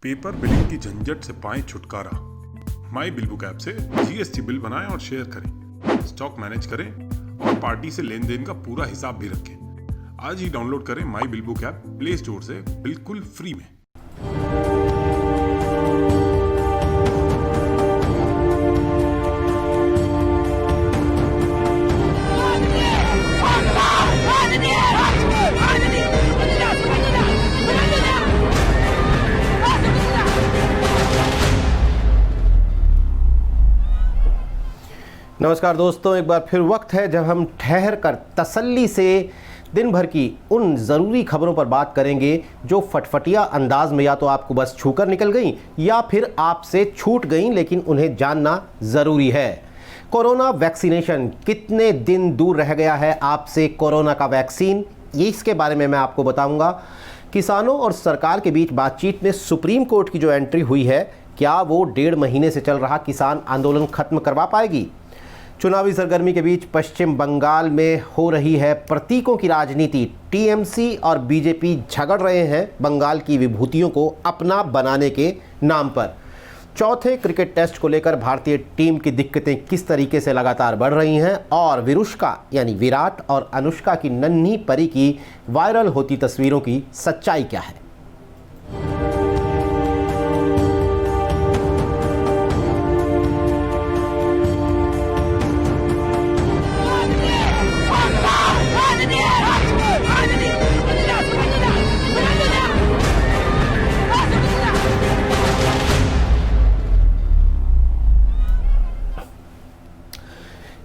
Paper billing की झंझट से पाएं छुटकारा। माई बिल बुक ऐप से जीएसटी बिल बनाएं और शेयर करें, स्टॉक मैनेज करें और पार्टी से लेन देन का पूरा हिसाब भी रखें। आज ही डाउनलोड करें my bill book app play store से बिल्कुल फ्री में। नमस्कार दोस्तों, एक बार फिर वक्त है जब हम ठहर कर तसल्ली से दिन भर की उन ज़रूरी खबरों पर बात करेंगे जो फटफटिया अंदाज में या तो आपको बस छूकर निकल गई या फिर आपसे छूट गई, लेकिन उन्हें जानना ज़रूरी है। कोरोना वैक्सीनेशन, कितने दिन दूर रह गया है आपसे कोरोना का वैक्सीन, ये इसके बारे में मैं आपको बताऊंगा। किसानों और सरकार के बीच बातचीत में सुप्रीम कोर्ट की जो एंट्री हुई है, क्या वो 1.5 महीने से चल रहा किसान आंदोलन खत्म करवा पाएगी? चुनावी सरगर्मी के बीच पश्चिम बंगाल में हो रही है प्रतीकों की राजनीति। टीएमसी और बीजेपी झगड़ रहे हैं बंगाल की विभूतियों को अपना बनाने के नाम पर। चौथे क्रिकेट टेस्ट को लेकर भारतीय टीम की दिक्कतें किस तरीके से लगातार बढ़ रही हैं और विरुष्का यानी विराट और अनुष्का की नन्ही परी की वायरल होती तस्वीरों की सच्चाई क्या है?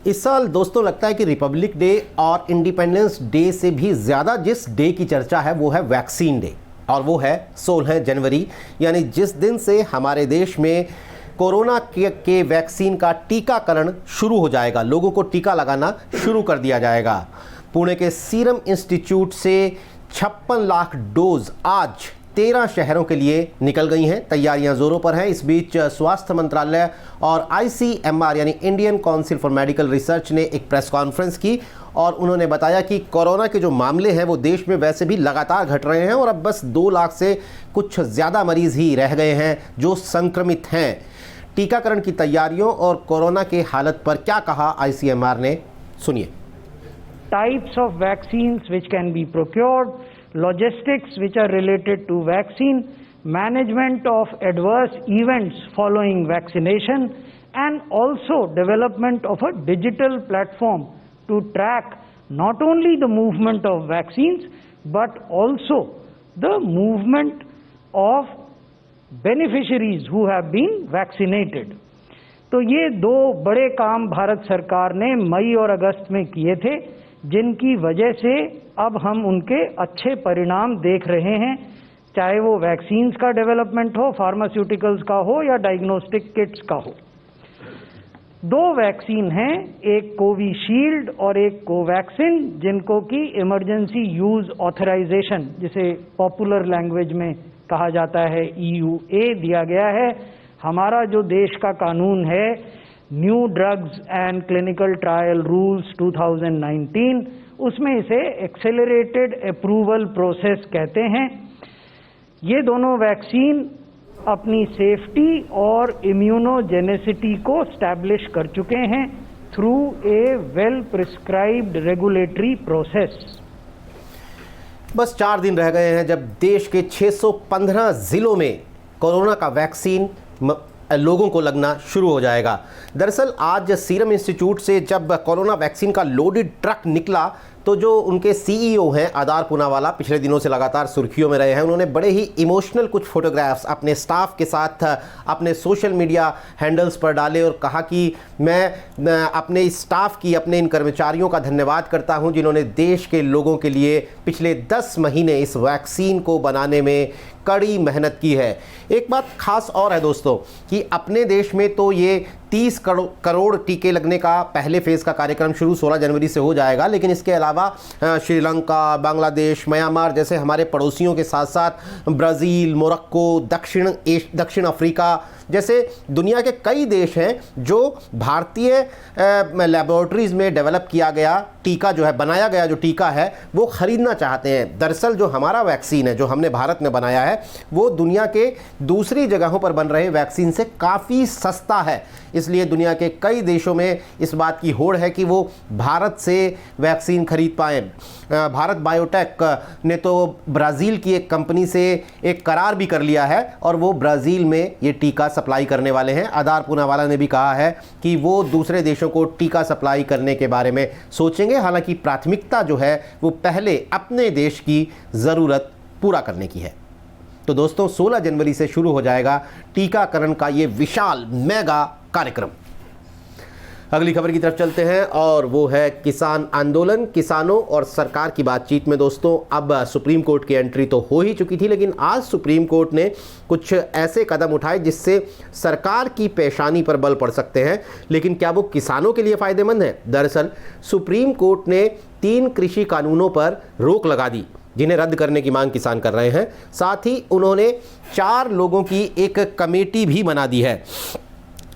इस साल दोस्तों लगता है कि रिपब्लिक डे और इंडिपेंडेंस डे से भी ज़्यादा जिस डे की चर्चा है वो है वैक्सीन डे, और वो है 16 जनवरी, यानी जिस दिन से हमारे देश में कोरोना के वैक्सीन का टीकाकरण शुरू हो जाएगा, लोगों को टीका लगाना शुरू कर दिया जाएगा। पुणे के सीरम इंस्टीट्यूट से 56 लाख डोज आज 13 शहरों के लिए निकल गई हैं। तैयारियां जोरों पर हैं। इस बीच स्वास्थ्य मंत्रालय और ICMR यानी Indian council for medical research ने एक प्रेस कॉन्फ्रेंस की और उन्होंने बताया कि कोरोना के जो मामले हैं वो देश में वैसे भी लगातार घट रहे हैं और अब बस 2 लाख से कुछ ज़्यादा मरीज़ ही रह गए हैं जो संक्रमित हैं। टीकाकरण की तैयारियों और कोरोना के हालत पर क्या कहा ICMR ने, सुनिए। Types of vaccines which can be procured, logistics which are related to vaccine, management of adverse events following vaccination, and also development of a digital platform to track not only the movement of vaccines but also the movement of beneficiaries who have been vaccinated. तो ये 2 बड़े काम भारत सरकार ने मई और अगस्त में किए थे, जिनकी वजह से अब हम उनके अच्छे परिणाम देख रहे हैं, चाहे वो वैक्सीन्स का डेवलपमेंट हो, फार्मास्यूटिकल्स का हो या डायग्नोस्टिक किट्स का हो। 2 वैक्सीन हैं, एक कोविशील्ड और एक कोवैक्सिन, जिनको कि इमरजेंसी यूज ऑथराइजेशन, जिसे पॉपुलर लैंग्वेज में कहा जाता है EUA, दिया गया है। हमारा जो देश का कानून है new drugs and clinical trial rules 2019, उसमें इसे एक्सेलरेटेड अप्रूवल प्रोसेस कहते हैं। ये दोनों वैक्सीन अपनी सेफ्टी और इम्यूनोजेनेसिटी को स्टैब्लिश कर चुके हैं through a well prescribed regulatory process. बस 4 दिन रह गए हैं जब देश के 615 जिलों में कोरोना का वैक्सीन लोगों को लगना शुरू हो जाएगा। दरअसल आज सीरम इंस्टीट्यूट से जब कोरोना वैक्सीन का लोडेड ट्रक निकला तो जो उनके CEO हैं आदार पूनावाला, पिछले दिनों से लगातार सुर्खियों में रहे हैं, उन्होंने बड़े ही इमोशनल कुछ फोटोग्राफ्स अपने स्टाफ के साथ अपने सोशल मीडिया हैंडल्स पर डाले और कहा कि मैं अपने इस स्टाफ की, अपने इन कर्मचारियों का धन्यवाद करता हूं जिन्होंने देश के लोगों के लिए पिछले 10 महीने इस वैक्सीन को बनाने में कड़ी मेहनत की है। एक बात खास और है दोस्तों कि अपने देश में तो ये 30 करोड़ टीके लगने का पहले फेज़ का कार्यक्रम शुरू 16 जनवरी से हो जाएगा, लेकिन इसके अलावा श्रीलंका, बांग्लादेश, म्यांमार जैसे हमारे पड़ोसियों के साथ साथ ब्राज़ील, मोरक्को, दक्षिण अफ्रीका जैसे दुनिया के कई देश हैं जो भारतीय लैबोरेटरीज़ में डेवलप किया गया टीका जो है, बनाया गया जो टीका है, वो ख़रीदना चाहते हैं। दरअसल जो हमारा वैक्सीन है, जो हमने भारत में बनाया है, वो दुनिया के दूसरी जगहों पर बन रहे वैक्सीन से काफ़ी सस्ता है। इसलिए दुनिया के कई देशों में इस बात की होड़ है कि वो भारत से वैक्सीन खरीद पाएँ। भारत बायोटेक ने तो ब्राज़ील की एक कंपनी से एक करार भी कर लिया है और वो ब्राज़ील में ये टीका सप्लाई करने वाले हैं। आधार पूनावाला ने भी कहा है कि वो दूसरे देशों को टीका सप्लाई करने के बारे में सोचेंगे। हालांकि प्राथमिकता जो है वो पहले अपने देश की ज़रूरत पूरा करने की है। तो दोस्तों 16 जनवरी से शुरू हो जाएगा टीकाकरण का ये विशाल मेगा कार्यक्रम। अगली खबर की तरफ चलते हैं और वो है किसान आंदोलन। किसानों और सरकार की बातचीत में दोस्तों अब सुप्रीम कोर्ट की एंट्री तो हो ही चुकी थी, लेकिन आज सुप्रीम कोर्ट ने कुछ ऐसे कदम उठाए जिससे सरकार की पेशानी पर बल पड़ सकते हैं। लेकिन क्या वो किसानों के लिए फ़ायदेमंद है? दरअसल सुप्रीम कोर्ट ने 3 कृषि कानूनों पर रोक लगा दी जिन्हें रद्द करने की मांग किसान कर रहे हैं। साथ ही उन्होंने 4 लोगों की एक कमेटी भी बना दी है।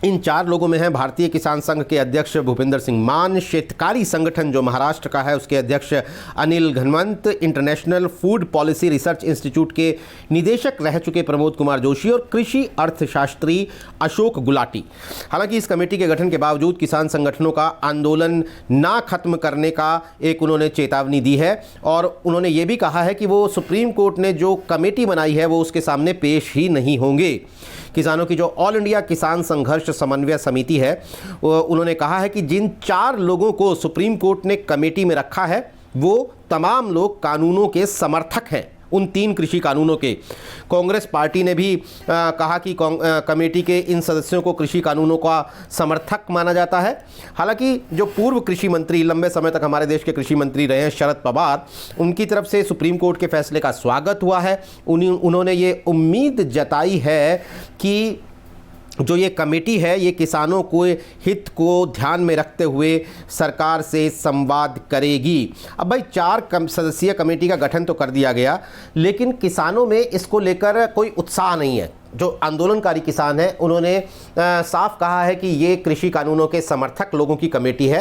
इन 4 लोगों में हैं भारतीय किसान संघ के अध्यक्ष भूपिंदर सिंह मान, शेतकारी संगठन जो महाराष्ट्र का है उसके अध्यक्ष Anil Ghanwat, International Food Policy Research Institute के निदेशक रह चुके प्रमोद कुमार जोशी और कृषि अर्थशास्त्री अशोक गुलाटी। हालांकि इस कमेटी के गठन के बावजूद किसान संगठनों का आंदोलन ना खत्म करने का एक उन्होंने चेतावनी दी है और उन्होंने ये भी कहा है कि वो सुप्रीम कोर्ट ने जो कमेटी बनाई है वो उसके सामने पेश ही नहीं होंगे। किसानों की जो ऑल इंडिया किसान संघर्ष समन्वय समिति है, उन्होंने कहा है कि जिन 4 लोगों को सुप्रीम कोर्ट ने कमेटी में रखा है वो तमाम लोग कानूनों के समर्थक हैं, उन 3 कृषि कानूनों के। कांग्रेस पार्टी ने भी कहा कि कमेटी के इन सदस्यों को कृषि कानूनों का समर्थक माना जाता है। हालांकि जो पूर्व कृषि मंत्री, लंबे समय तक हमारे देश के कृषि मंत्री रहे हैं शरद पवार, उनकी तरफ से सुप्रीम कोर्ट के फैसले का स्वागत हुआ है। उन्होंने ये उम्मीद जताई है कि जो ये कमेटी है ये किसानों को हित को ध्यान में रखते हुए सरकार से संवाद करेगी। अब भाई 4 सदस्यीय कमेटी का गठन तो कर दिया गया, लेकिन किसानों में इसको लेकर कोई उत्साह नहीं है। जो आंदोलनकारी किसान हैं उन्होंने साफ कहा है कि ये कृषि कानूनों के समर्थक लोगों की कमेटी है।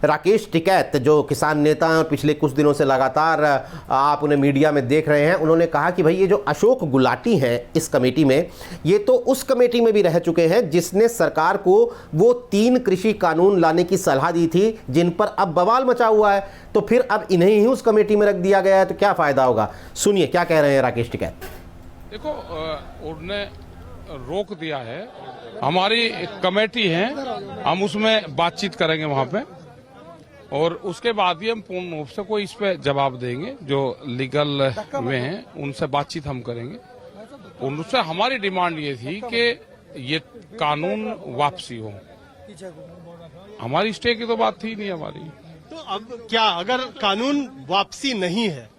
राकेश टिकैत जो किसान नेता हैं, पिछले कुछ दिनों से लगातार आप उन्हें मीडिया में देख रहे हैं, उन्होंने कहा कि भाई ये जो अशोक गुलाटी हैं इस कमेटी में, ये तो उस कमेटी में भी रह चुके हैं जिसने सरकार को वो 3 कृषि कानून लाने की सलाह दी थी जिन पर अब बवाल मचा हुआ है। तो फिर अब इन्हें ही उस कमेटी में रख दिया गया है तो क्या फ़ायदा होगा? सुनिए क्या कह रहे हैं राकेश टिकैत। देखो, उन्होंने रोक दिया है, हमारी एक कमेटी है, हम उसमें बातचीत करेंगे वहां पे और उसके बाद ही हम पूर्ण रूप से कोई इस पे जवाब देंगे। जो लीगल वे हैं उनसे बातचीत हम करेंगे। उनसे हमारी डिमांड ये थी कि ये कानून वापसी हो। हमारी स्टे की तो बात थी नहीं हमारी। तो अब क्या, अगर कानून वापसी नहीं है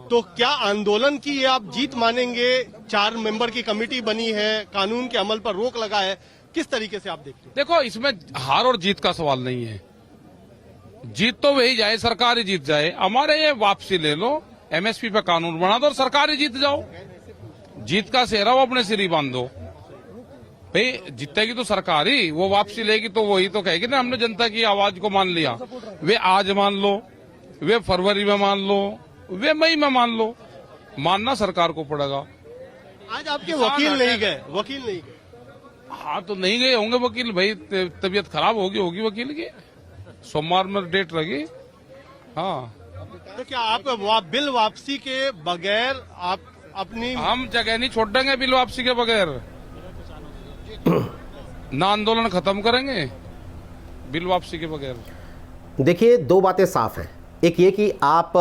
तो क्या आंदोलन की ये आप जीत मानेंगे? 4 मेंबर की कमेटी बनी है, कानून के अमल पर रोक लगा है, किस तरीके से आप देखते हैं? देखो, इसमें हार और जीत का सवाल नहीं है। जीत तो वही जाए, सरकार ही जीत जाए। हमारे ये वापसी ले लो, एमएसपी पे कानून बना दो और सरकार ही जीत जाओ। जीत का सेहरा वो अपने सिर ही बांध दो। भाई जीतेगी तो सरकार ही, वो वापसी लेगी तो वही तो कहेगी ना हमने जनता की आवाज को मान लिया। वे आज मान लो, वे फरवरी में मान लो, वे मई में मान लो, मानना सरकार को पड़ेगा। आज आपके वकील नहीं गए, हाँ तो नहीं गए होंगे वकील, भाई तबीयत खराब होगी वकील की। सोमवार में डेट लगी। हाँ, तो क्या आप बिल वापसी के बगैर आप अपनी हम जगह नहीं छोड़ देंगे बिल वापसी के बगैर। ना आंदोलन खत्म करेंगे बिल वापसी के बगैर। देखिए 2 बातें साफ हैं। एक ये कि आप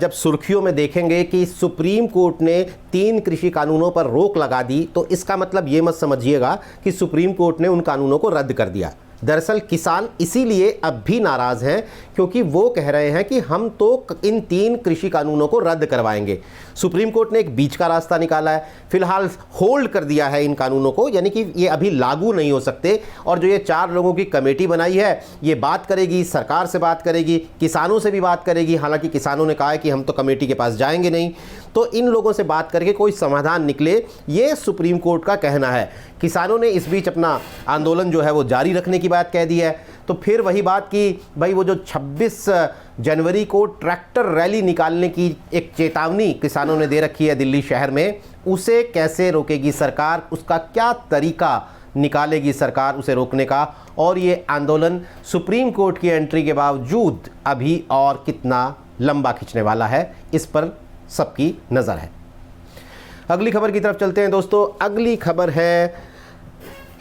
जब सुर्खियों में देखेंगे कि सुप्रीम कोर्ट ने 3 कृषि कानूनों पर रोक लगा दी तो इसका मतलब ये मत समझिएगा कि सुप्रीम कोर्ट ने उन कानूनों को रद्द कर दिया। दरअसल किसान इसीलिए अब भी नाराज़ हैं क्योंकि वो कह रहे हैं कि हम तो इन 3 कृषि कानूनों को रद्द करवाएंगे। सुप्रीम कोर्ट ने एक बीच का रास्ता निकाला है, फिलहाल होल्ड कर दिया है इन कानूनों को, यानी कि ये अभी लागू नहीं हो सकते। और जो ये 4 लोगों की कमेटी बनाई है ये बात करेगी, सरकार से बात करेगी, किसानों से भी बात करेगी। हालांकि किसानों ने कहा है कि हम तो कमेटी के पास जाएंगे नहीं। तो इन लोगों से बात करके कोई समाधान निकले, ये सुप्रीम कोर्ट का कहना है। किसानों ने इस बीच अपना आंदोलन जो है वो जारी रखने की बात कह दी है। तो फिर वही बात कि भाई वो जो 26 जनवरी को ट्रैक्टर रैली निकालने की एक चेतावनी किसानों ने दे रखी है दिल्ली शहर में, उसे कैसे रोकेगी सरकार, उसका क्या तरीका निकालेगी सरकार उसे रोकने का, और ये आंदोलन सुप्रीम कोर्ट की एंट्री के बावजूद अभी और कितना लंबा खिंचने वाला है, इस पर सबकी नज़र है। अगली खबर की तरफ चलते हैं दोस्तों। अगली खबर है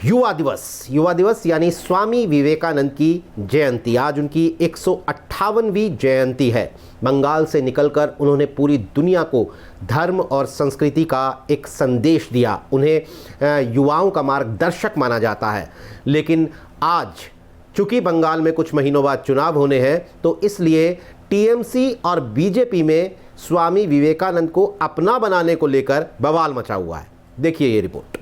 युवा दिवस। युवा दिवस यानी स्वामी विवेकानंद की जयंती। आज उनकी 158वीं जयंती है। बंगाल से निकलकर उन्होंने पूरी दुनिया को धर्म और संस्कृति का एक संदेश दिया। उन्हें युवाओं का मार्गदर्शक माना जाता है। लेकिन आज चूंकि बंगाल में कुछ महीनों बाद चुनाव होने हैं, तो इसलिए टीएमसी और बीजेपी में स्वामी विवेकानंद को अपना बनाने को लेकर बवाल मचा हुआ है। देखिए ये रिपोर्ट।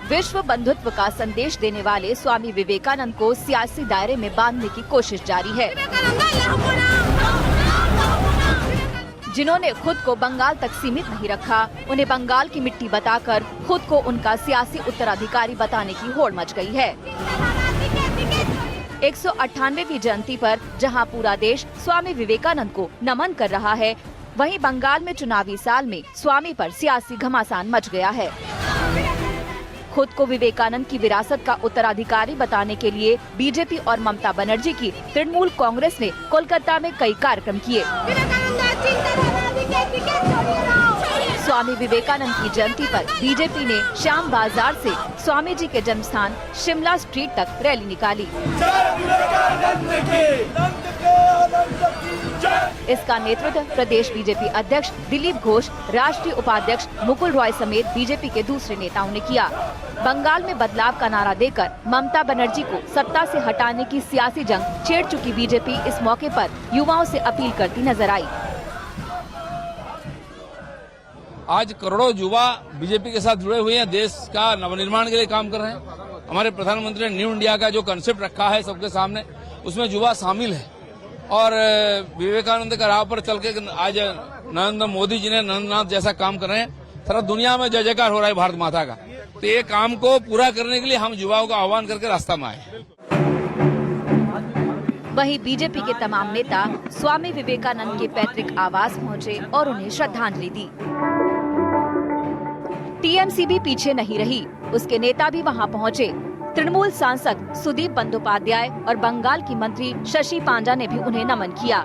विश्व बंधुत्व का संदेश देने वाले स्वामी विवेकानंद को सियासी दायरे में बांधने की कोशिश जारी है। जिन्होंने खुद को बंगाल तक सीमित नहीं रखा, उन्हें बंगाल की मिट्टी बताकर खुद को उनका सियासी उत्तराधिकारी बताने की होड़ मच गई है। 198वीं जयंती पर जहां पूरा देश स्वामी विवेकानंद को नमन कर रहा है, वहीं बंगाल में चुनावी साल में स्वामी पर सियासी घमासान मच गया है। खुद को विवेकानंद की विरासत का उत्तराधिकारी बताने के लिए बीजेपी और ममता बनर्जी की तृणमूल कांग्रेस ने कोलकाता में कई कार्यक्रम किए। स्वामी विवेकानंद की जयंती पर बीजेपी ने श्याम बाजार से स्वामी जी के जन्म स्थान शिमला स्ट्रीट तक रैली निकाली। इसका नेतृत्व प्रदेश बीजेपी अध्यक्ष दिलीप घोष, राष्ट्रीय उपाध्यक्ष मुकुल रॉय समेत बीजेपी के दूसरे नेताओं ने किया। बंगाल में बदलाव का नारा देकर ममता बनर्जी को सत्ता से हटाने की सियासी जंग छेड़ चुकी बीजेपी इस मौके पर युवाओं से अपील करती नजर आई। आज करोड़ों युवा बीजेपी के साथ जुड़े हुए हैं, देश का नवनिर्माण के लिए काम कर रहे हैं। हमारे प्रधानमंत्री ने न्यू इंडिया का जो कंसेप्ट रखा है सबके सामने, उसमें युवा शामिल है। और विवेकानंद का राह पर चल के आज नरेंद्र मोदी जी ने नरेंद्रनाथ जैसा काम कर रहे हैं। सारा दुनिया में जय जयकार हो रहा है भारत माता का। तो ये काम को पूरा करने के लिए हम युवाओं का आह्वान करके रास्ता में आए। वहीं बीजेपी के तमाम नेता स्वामी विवेकानंद के पैतृक आवास पहुंचे और उन्हें श्रद्धांजलि दी। टीएमसी भी पीछे नहीं रही, उसके नेता भी वहां पहुंचे। तृणमूल सांसद सुदीप बंदोपाध्याय और बंगाल की मंत्री शशि पांडा ने भी उन्हें नमन किया।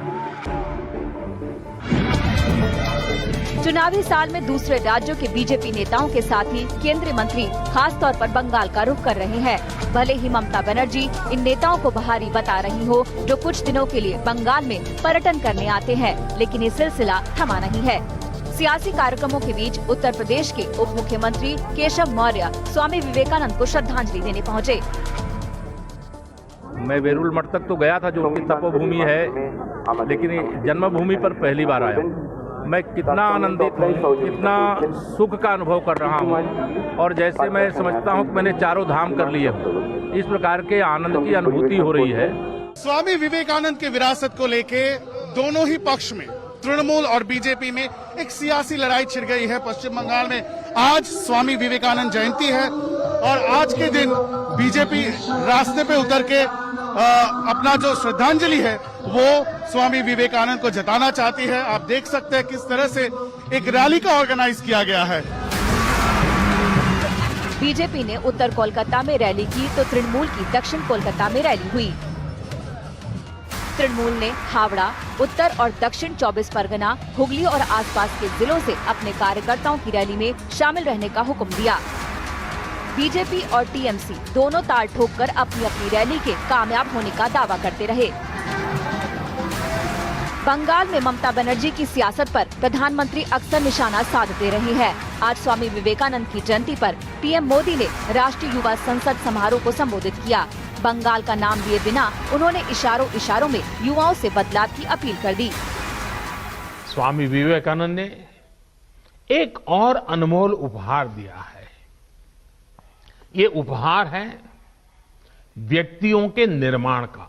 चुनावी साल में दूसरे राज्यों के बीजेपी नेताओं के साथ ही केंद्रीय मंत्री खास तौर पर बंगाल का रुख कर रहे हैं। भले ही ममता बनर्जी इन नेताओं को बाहरी बता रही हो, जो कुछ दिनों के लिए बंगाल में पर्यटन करने आते हैं, लेकिन ये सिलसिला थमा नहीं है। सियासी कार्यक्रमों के बीच उत्तर प्रदेश के उप मुख्यमंत्री केशव मौर्य स्वामी विवेकानंद को श्रद्धांजलि देने पहुंचे। मैं बेरुल मठ तक तो गया था, जो उनकी तपोभूमि है, लेकिन जन्मभूमि पर पहली बार आया हूँ। मैं कितना आनंदित हूँ, कितना सुख का अनुभव कर रहा हूँ, और जैसे मैं समझता हूँ कि मैंने चारों धाम कर लिए हूँ, इस प्रकार के आनंद की अनुभूति हो रही है। स्वामी विवेकानंद के विरासत को लेके दोनों ही पक्ष में, तृणमूल और बीजेपी में एक सियासी लड़ाई छिड़ गई है। पश्चिम बंगाल में आज स्वामी विवेकानंद जयंती है और आज के दिन बीजेपी रास्ते पे उतर के अपना जो श्रद्धांजलि है वो स्वामी विवेकानंद को जताना चाहती है। आप देख सकते हैं किस तरह से एक रैली का ऑर्गेनाइज किया गया है। बीजेपी ने उत्तर कोलकाता में रैली की तो तृणमूल की दक्षिण कोलकाता में रैली हुई। तृणमूल ने हावड़ा, उत्तर और दक्षिण 24 परगना, हुगली और आसपास के जिलों से अपने कार्यकर्ताओं की रैली में शामिल रहने का हुक्म दिया। बीजेपी और टीएमसी दोनों ताल ठोककर अपनी अपनी रैली के कामयाब होने का दावा करते रहे। बंगाल में ममता बनर्जी की सियासत पर प्रधानमंत्री अक्सर निशाना साधते रहे हैं। आज स्वामी विवेकानंद की जयंती पर पीएम मोदी ने राष्ट्रीय युवा संसद समारोह को संबोधित किया। बंगाल का नाम लिए बिना उन्होंने इशारों में युवाओं से बदलाव की अपील कर दी। स्वामी विवेकानंद ने एक और अनमोल उपहार दिया है। ये उपहार है व्यक्तियों के निर्माण का,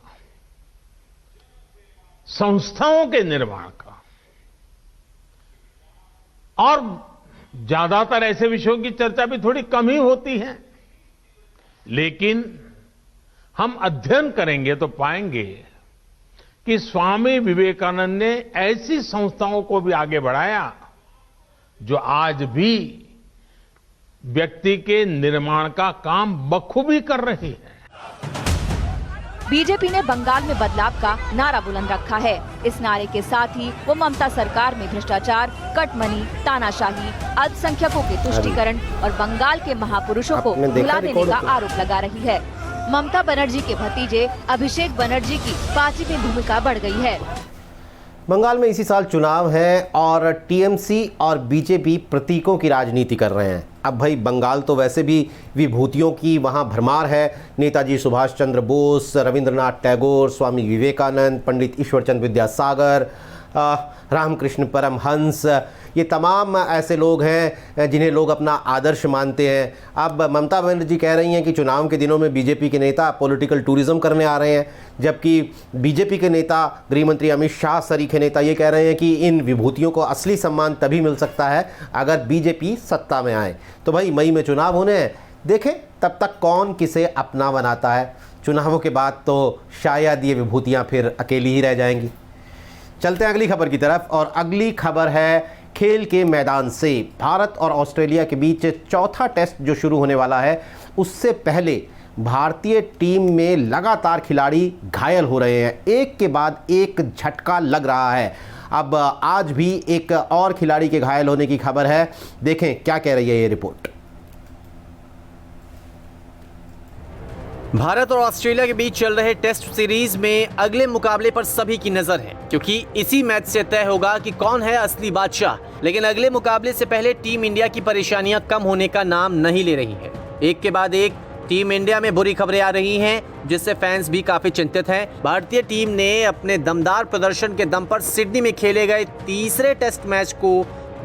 संस्थाओं के निर्माण का। और ज्यादातर ऐसे विषयों की चर्चा भी थोड़ी कम ही होती है, लेकिन हम अध्ययन करेंगे तो पाएंगे कि स्वामी विवेकानंद ने ऐसी संस्थाओं को भी आगे बढ़ाया जो आज भी व्यक्ति के निर्माण का काम बखूबी कर रही है। बीजेपी ने बंगाल में बदलाव का नारा बुलंद रखा है। इस नारे के साथ ही वो ममता सरकार में भ्रष्टाचार, कटमनी, तानाशाही, अल्पसंख्यकों के तुष्टीकरण और बंगाल के महापुरुषों को भुला देने का आरोप लगा रही है। ममता बनर्जी के भतीजे अभिषेक बनर्जी की पार्टी में भूमिका बढ़ गई है। बंगाल में इसी साल चुनाव है और टीएमसी और बीजेपी प्रतीकों की राजनीति कर रहे हैं। अब भाई बंगाल तो वैसे भी विभूतियों की वहाँ भरमार है। नेताजी सुभाष चंद्र बोस, रविंद्रनाथ टैगोर, स्वामी विवेकानंद, पंडित ईश्वरचंद विद्यासागर, रामकृष्ण परमहंस, ये तमाम ऐसे लोग हैं जिन्हें लोग अपना आदर्श मानते हैं। अब ममता बनर्जी कह रही हैं कि चुनाव के दिनों में बीजेपी के नेता पॉलिटिकल टूरिज्म करने आ रहे हैं, जबकि बीजेपी के नेता, गृह मंत्री अमित शाह सरीखे नेता, ये कह रहे हैं कि इन विभूतियों को असली सम्मान तभी मिल सकता है अगर बीजेपी सत्ता में आए। तो भाई मई में चुनाव होने हैं, देखें तब तक कौन किसे अपना बनाता है। चुनावों के बाद तो शायद ये विभूतियाँ फिर अकेली ही रह जाएंगी। चलते हैं अगली खबर की तरफ, और अगली खबर है खेल के मैदान से। भारत और ऑस्ट्रेलिया के बीच चौथा टेस्ट जो शुरू होने वाला है, उससे पहले भारतीय टीम में लगातार खिलाड़ी घायल हो रहे हैं। एक के बाद एक झटका लग रहा है। अब आज भी एक और खिलाड़ी के घायल होने की खबर है, देखें क्या कह रही है ये रिपोर्ट। भारत और ऑस्ट्रेलिया के बीच चल रहे टेस्ट सीरीज में अगले मुकाबले पर सभी की नजर है, क्योंकि इसी मैच से तय होगा कि कौन है असली बादशाह। लेकिन अगले मुकाबले से पहले टीम इंडिया की परेशानियां कम होने का नाम नहीं ले रही हैं। एक के बाद एक टीम इंडिया में बुरी खबरें आ रही हैं, जिससे फैंस भी काफी चिंतित हैं। भारतीय टीम ने अपने दमदार प्रदर्शन के दम पर सिडनी में खेले गए तीसरे टेस्ट मैच को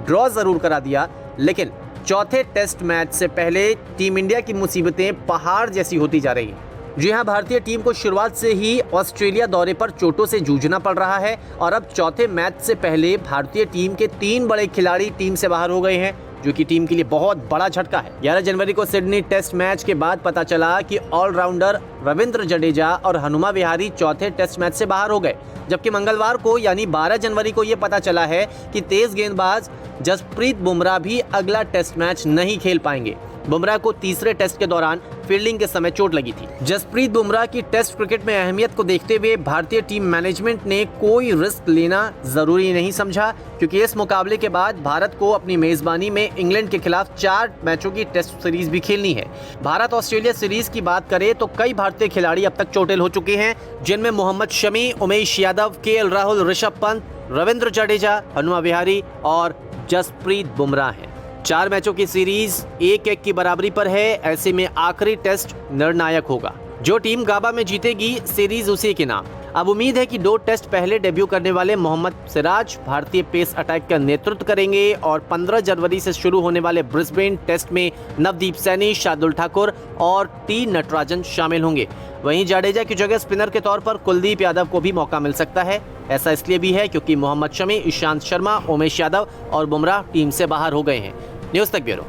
ड्रॉ जरूर करा दिया, लेकिन चौथे टेस्ट मैच से पहले टीम इंडिया की मुसीबतें पहाड़ जैसी होती जा रही हैं। जी हां, भारतीय टीम को शुरुआत से ही ऑस्ट्रेलिया दौरे पर चोटों से जूझना पड़ रहा है और अब चौथे मैच से पहले भारतीय टीम के 3 बड़े खिलाड़ी टीम से बाहर हो गए हैं, जो कि टीम के लिए बहुत बड़ा झटका है। 11 जनवरी को सिडनी टेस्ट मैच के बाद पता चला कि ऑलराउंडर रविंद्र जडेजा और हनुमा विहारी चौथे टेस्ट मैच से बाहर हो गए, जबकि मंगलवार को यानी 12 जनवरी को यह पता चला है कि तेज गेंदबाज जसप्रीत बुमराह भी अगला टेस्ट मैच नहीं खेल पाएंगे। बुमराह को तीसरे टेस्ट के दौरान फील्डिंग के समय चोट लगी थी। जसप्रीत बुमराह की टेस्ट क्रिकेट में अहमियत को देखते हुए भारतीय टीम मैनेजमेंट ने कोई रिस्क लेना जरूरी नहीं समझा, क्योंकि इस मुकाबले के बाद भारत को अपनी मेजबानी में इंग्लैंड के खिलाफ 4 मैचों की टेस्ट सीरीज भी खेलनी है। भारत ऑस्ट्रेलिया सीरीज की बात करें तो कई भारतीय खिलाड़ी अब तक चोटिल हो चुके हैं, जिनमें मोहम्मद शमी, उमेश यादव, केएल राहुल, ऋषभ पंत, रविंद्र जडेजा, हनुमा विहारी और जसप्रीत बुमराह हैं। 4 मैचों की सीरीज 1-1 की बराबरी पर है। ऐसे में आखिरी टेस्ट निर्णायक होगा। जो टीम गाबा में जीतेगी सीरीज उसी के नाम। अब उम्मीद है कि 2 टेस्ट पहले डेब्यू करने वाले मोहम्मद सिराज भारतीय पेस अटैक का नेतृत्व करेंगे और 15 जनवरी से शुरू होने वाले ब्रिस्बेन टेस्ट में नवदीप सैनी, शार्दुल ठाकुर और टी नटराजन शामिल होंगे। वहीं जाडेजा की जगह स्पिनर के तौर पर कुलदीप यादव को भी मौका मिल सकता है। ऐसा इसलिए भी है क्योंकि मोहम्मद शमी, ईशांत शर्मा, उमेश यादव और बुमराह टीम से बाहर हो गए हैं। न्यूज़ तक ब्यूरो।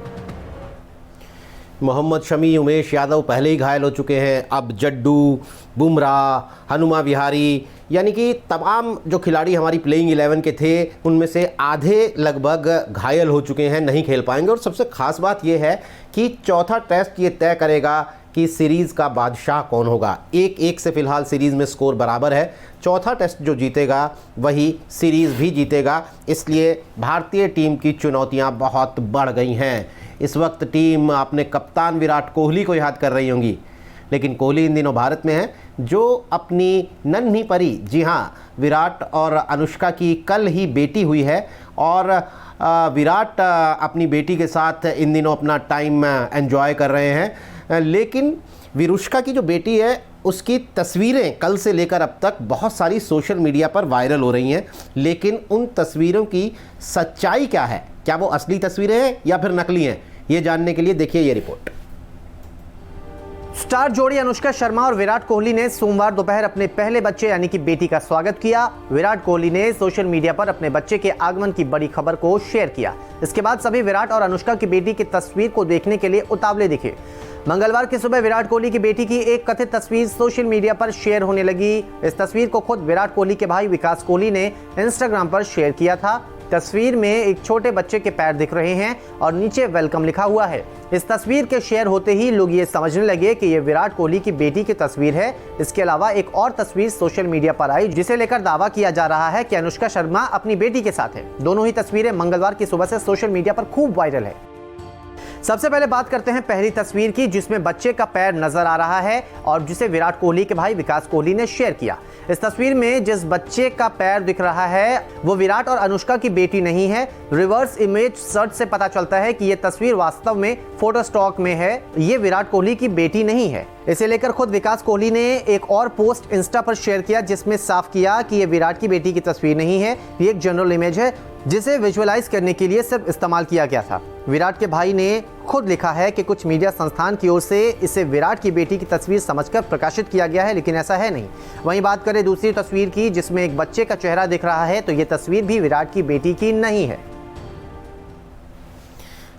मोहम्मद शमी, उमेश यादव पहले ही घायल हो चुके हैं। अब जड्डू, बुमराह, हनुमा विहारी, यानी कि तमाम जो खिलाड़ी हमारी प्लेइंग 11 के थे उनमें से आधे लगभग घायल हो चुके हैं, नहीं खेल पाएंगे। और सबसे ख़ास बात यह है कि चौथा टेस्ट ये तय करेगा कि सीरीज़ का बादशाह कौन होगा। 1-1 से फिलहाल सीरीज़ में स्कोर बराबर है। चौथा टेस्ट जो जीतेगा वही सीरीज़ भी जीतेगा, इसलिए भारतीय टीम की चुनौतियां बहुत बढ़ गई हैं। इस वक्त टीम अपने कप्तान विराट कोहली को याद कर रही होंगी, लेकिन कोहली इन दिनों भारत में है, जो अपनी नन्ही परी, जी हाँ, विराट और अनुष्का की कल ही बेटी हुई है और विराट अपनी बेटी के साथ इन दिनों अपना टाइम एंजॉय कर रहे हैं। लेकिन विरुष्का की जो बेटी है उसकी तस्वीरें कल से लेकर अब तक बहुत सारी सोशल मीडिया पर वायरल हो रही हैं, लेकिन उन तस्वीरों की सच्चाई क्या है, क्या वो असली तस्वीरें हैं या फिर नकली हैं, ये जानने के लिए देखिए ये रिपोर्ट। स्टार जोड़ी अनुष्का शर्मा और विराट कोहली ने सोमवार दोपहर अपने पहले बच्चे यानी कि बेटी का स्वागत किया। विराट कोहली ने सोशल मीडिया पर अपने बच्चे के आगमन की बड़ी खबर को शेयर किया। इसके बाद सभी विराट और अनुष्का की बेटी की तस्वीर को देखने के लिए उतावले दिखे। मंगलवार की सुबह विराट कोहली की बेटी की एक कथित तस्वीर सोशल मीडिया पर शेयर होने लगी। इस तस्वीर को खुद विराट कोहली के भाई विकास कोहली ने इंस्टाग्राम पर शेयर किया था। तस्वीर में एक छोटे बच्चे के पैर दिख रहे हैं और नीचे वेलकम लिखा हुआ है। इस तस्वीर के शेयर होते ही लोग ये समझने लगे कि ये विराट कोहली की बेटी की तस्वीर है। इसके अलावा एक और तस्वीर सोशल मीडिया पर आई जिसे लेकर दावा किया जा रहा है कि अनुष्का शर्मा अपनी बेटी के साथ है। दोनों ही तस्वीरें मंगलवार की सुबह से सोशल मीडिया पर खूब वायरल है। सबसे पहले बात करते हैं पहली तस्वीर की, जिसमें बच्चे का पैर नजर आ रहा है और जिसे विराट कोहली के भाई विकास कोहली ने शेयर किया। इस तस्वीर में जिस बच्चे का पैर दिख रहा है वो विराट और अनुष्का की बेटी नहीं है। रिवर्स इमेज सर्च से पता चलता है कि ये तस्वीर वास्तव में फोटो स्टॉक में है। ये विराट कोहली की बेटी नहीं है। इसे लेकर खुद विकास कोहली ने एक और पोस्ट इंस्टा पर शेयर किया जिसमें साफ किया कि ये विराट की बेटी की तस्वीर नहीं है, ये एक जनरल इमेज है जिसे विजुअलाइज करने के लिए सिर्फ इस्तेमाल किया गया था। विराट के भाई ने खुद लिखा है कि कुछ मीडिया संस्थान की ओर से इसे विराट की बेटी की तस्वीर समझकर प्रकाशित किया गया है, लेकिन ऐसा है नहीं। वहीं बात करें दूसरी तस्वीर की जिसमें एक बच्चे का चेहरा दिख रहा है, तो ये तस्वीर भी विराट की बेटी की नहीं है।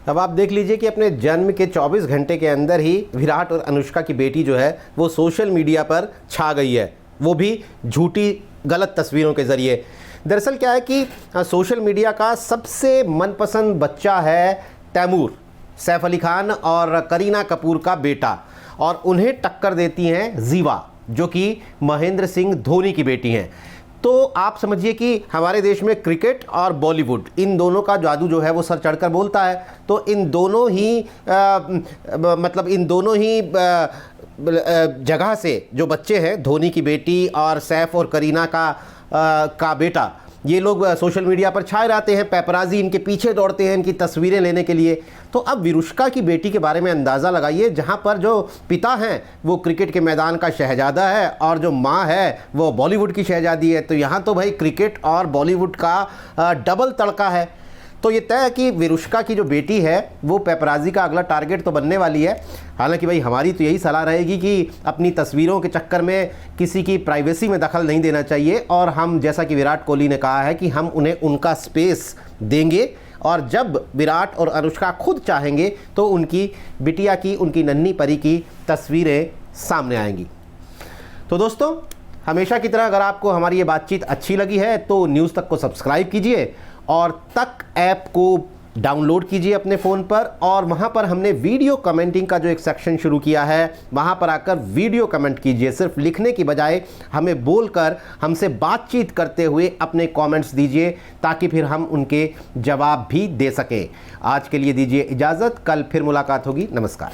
अब आप देख लीजिए कि अपने जन्म के 24 घंटे के अंदर ही विराट और अनुष्का की बेटी जो है वो सोशल मीडिया पर छा गई है, वो भी झूठी गलत तस्वीरों के ज़रिए। दरअसल क्या है कि सोशल मीडिया का सबसे मनपसंद बच्चा है तैमूर, सैफ अली खान और करीना कपूर का बेटा, और उन्हें टक्कर देती हैं जीवा जो कि महेंद्र सिंह धोनी की बेटी हैं। तो आप समझिए कि हमारे देश में क्रिकेट और बॉलीवुड इन दोनों का जादू जो है वो सर चढ़कर बोलता है। तो इन दोनों ही जगह से जो बच्चे हैं, धोनी की बेटी और सैफ और करीना का बेटा, ये लोग सोशल मीडिया पर छाए रहते हैं। पेपराजी इनके पीछे दौड़ते हैं इनकी तस्वीरें लेने के लिए। तो अब विरुष्का की बेटी के बारे में अंदाज़ा लगाइए, जहाँ पर जो पिता हैं वो क्रिकेट के मैदान का शहजादा है और जो माँ है वो बॉलीवुड की शहजादी है। तो यहाँ तो भाई क्रिकेट और बॉलीवुड का डबल तड़का है। तो ये तय है कि विरुष्का की जो बेटी है वो पेपराजी का अगला टारगेट तो बनने वाली है। हालांकि भाई हमारी तो यही सलाह रहेगी कि अपनी तस्वीरों के चक्कर में किसी की प्राइवेसी में दखल नहीं देना चाहिए, और हम जैसा कि विराट कोहली ने कहा है कि हम उन्हें उनका स्पेस देंगे, और जब विराट और अनुष्का खुद चाहेंगे तो उनकी बिटिया की, उनकी नन्ही परी की तस्वीरें सामने आएंगी। तो दोस्तों, हमेशा की तरह अगर आपको हमारी ये बातचीत अच्छी लगी है तो न्यूज़ तक को सब्सक्राइब कीजिए और तक ऐप को डाउनलोड कीजिए अपने फ़ोन पर, और वहाँ पर हमने वीडियो कमेंटिंग का जो एक सेक्शन शुरू किया है वहाँ पर आकर वीडियो कमेंट कीजिए। सिर्फ लिखने की बजाय हमें बोलकर, हमसे बातचीत करते हुए अपने कमेंट्स दीजिए ताकि फिर हम उनके जवाब भी दे सकें। आज के लिए दीजिए इजाज़त, कल फिर मुलाकात होगी। नमस्कार।